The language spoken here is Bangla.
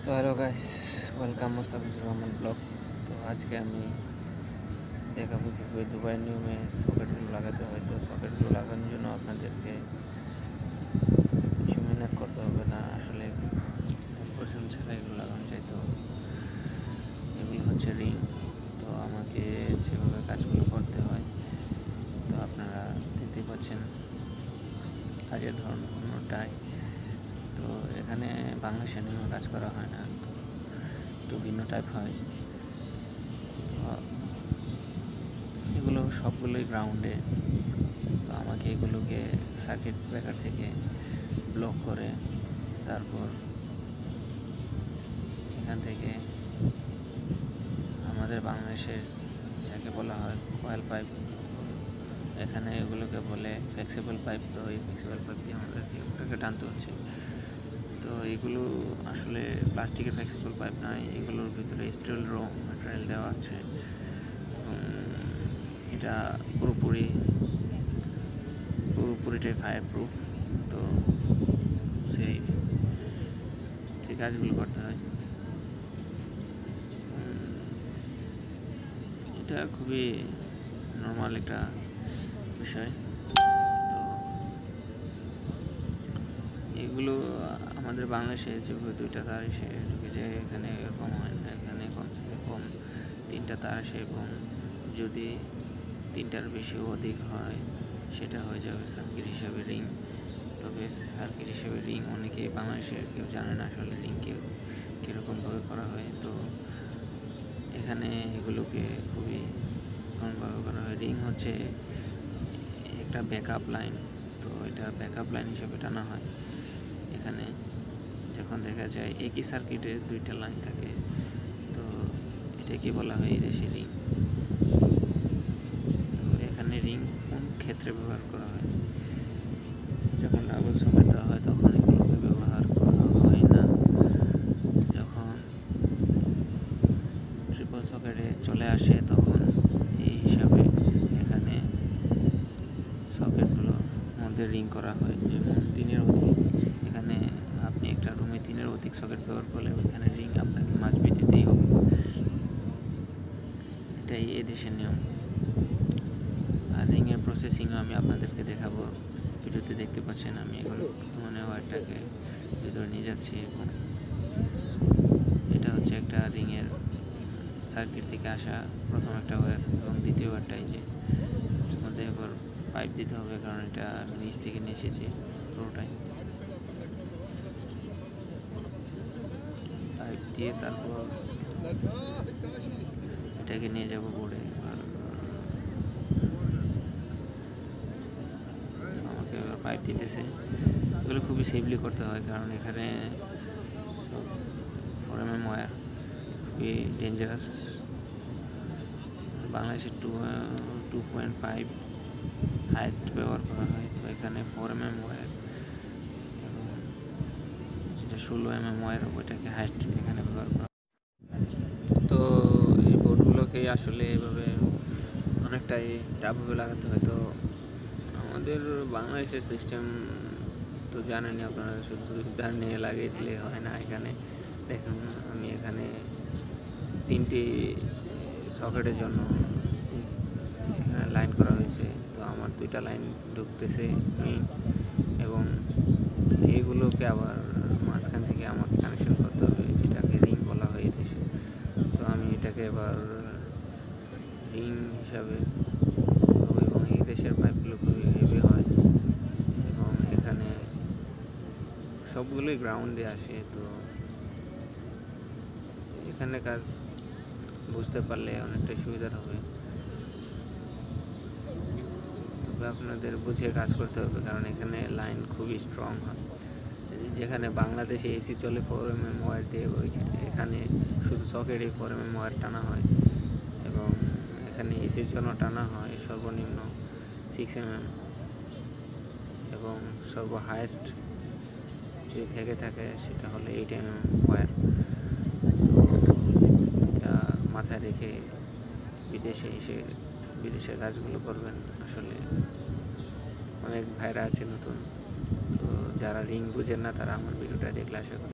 তো hello guys, welcome Mustafizur Rahman blog. তো আজকে আমি দেখাবো কীভাবে দুবাই নিয়মে সকেটগুলো লাগাতে হয়। তো সকেটগুলো লাগানোর জন্য আপনাদেরকে কিছু মেহনত করতে হবে না, আসলে পরিশ্রম ছাড়া এগুলো লাগানো যায়। তো এগুলো হচ্ছে রিং। তো আমাকে যেভাবে কাজগুলো করতে হয় তো আপনারা দেখতেই পাচ্ছেন, কাজের ধরন অন্যটাই। তো এখানে বাংলাদেশের নিয়মে কাজ করা হয় না, তো একটু ভিন্ন টাইপ হয়। তো এগুলো সবগুলোই গ্রাউন্ডে। তো আমাকে এগুলোকে সার্কিট ব্রেকার থেকে ব্লক করে তারপর এখান থেকে আমাদের বাংলাদেশের যাকে বলা হয় কয়েল পাইপ, এখানে এগুলোকে বলে ফ্লেক্সিবল পাইপ। তো এই ফ্লেক্সিবল পাইপ দিয়ে আমাদেরকে ওটাকে টানতে হচ্ছে। তো এগুলো আসলে প্লাস্টিকের ফ্লেক্সিবল পাইপ নয়, এগুলোর ভিতরে স্টিল র ম্যাটেরিয়াল দেওয়া আছে। এটা পুরোপুরিটাই ফায়ার প্রুফ। তো সেই কাজগুলো করতে হয়। এটা খুবই নর্মাল একটা বিষয়। তো এগুলো আমাদের বাংলাদেশে যেভাবে 2টা তার এসে ঢুকে যায়, এখানে এরকম হয় না। এখানে কমসে কম 3টা তার আসে, এবং যদি 3টার বেশি অধিক হয় সেটা হয়ে যাবে সার্কিট হিসাবে রিং। তবে সার্কিট হিসেবে রিং অনেকেই বাংলাদেশের কেউ জানে না আসলে রিং কীরকমভাবে করা হয়। তো এখানে এগুলোকে খুবই কমভাবে করা হয়। রিং হচ্ছে একটা ব্যাকআপ লাইন, তো এটা ব্যাকআপ লাইন হিসেবে টানা হয়। এখানে যখন দেখা যায় একই সার্কিটে 2টা লাইন থাকে, তো এটাকে বলা হয় এই দেশে রিং। তো এখানে রিং কোন ক্ষেত্রে ব্যবহার করা হয়? যখন ডাবল সকেট দেওয়া হয় তখন এগুলোকে ব্যবহার করা হয় না। যখন ট্রিপল সকেটে চলে আসে তখন এই হিসাবে এখানে সকেটগুলোর মধ্যে রিং করা হয়। যেমন 3-এর অধিক, এখানে আপনি একটা রুমে 3-এর অধিক সকেট ব্যবহার করলে ওইখানে রিং আপনাকে মাসবি দিতেই হবে। এটাই এদেশের নিয়ম। আর রিংয়ের প্রসেসিংও আমি আপনাদেরকে দেখাবো, ভিডিওতে দেখতে পাচ্ছেন। আমি এখন বর্তমানে ওয়ারটাকে ভিতরে নিয়ে যাচ্ছি, এবং এটা হচ্ছে একটা রিংয়ের সার্কিট থেকে আসা প্রথম একটা ওয়্যার, এবং দ্বিতীয় ওয়্যারটাই যে এর মধ্যে এবার পাইপ দিতে হবে, কারণ এটা আমি নিচ থেকে নিয়ে এসেছি পুরোটাই। পাইপ দিয়ে তারপর এটাকে নিয়ে যাব বোর্ডে। আমাকে এবার পাইপ দিতেছে। এগুলো খুবই সেফলি করতে হয়, কারণ এখানে 4mm ওয়্যার খুবই ডেঞ্জারাস। বাংলাদেশে 2.5 হাইয়েস্ট ব্যবহার করা হয়। তো এখানে 4mm ওয়্যার এবং যেটা 16mm ওয়্যার, ওইটাকে হাইয়েস্ট এখানে ব্যবহার করা হয়। তো এই বোর্ডগুলোকে আসলে এভাবে অনেকটাই টাফভাবে লাগাতে হয়। তো আমাদের বাংলাদেশের সিস্টেম তো জানেনই আপনারা, শুধু তার নিয়ে লাগিয়ে দিলে হয় না। এখানে দেখুন, আমি এখানে 3টি সকেটের জন্য এখানে লাইন করা হয়েছে। তো আমার 2টা লাইন ঢুকতেছে মেইন, এবং এইগুলোকে আবার মাঝখান থেকে আমাকে কানেকশন করতে হবে, যেটাকে রিং বলা হয় এদেশে। তো আমি এটাকে এবার রিং হিসাবে, এবং এই দেশের পাইপগুলো খুবই হেভি হয়, এবং এখানে সবগুলোই গ্রাউন্ডে আসে। তো এখানে কাজ বুঝতে পারলে অনেকটা সুবিধার হবে। তবে আপনাদের বুঝে কাজ করতে হবে, কারণ এখানে লাইন খুবই স্ট্রং হয়। যেখানে বাংলাদেশে এসি চলে 4mm ওয়্যার দিয়ে, এখানে শুধু সকেটে 4mm ওয়্যার টানা হয়, এবং এখানে এসির জন্য টানা হয় সর্বনিম্ন 6mm, এবং সর্ব হাইয়েস্ট যে থেকে থাকে সেটা হলো 8mm ওয়্যার। তো এটা মাথায় রেখে বিদেশে এসে বিদেশের কাজগুলো করবেন। আসলে অনেক ভাইরা আছে নতুন, তো যারা রিং বুঝেন না তারা আমার ভিডিওটা দেখলে আশা করি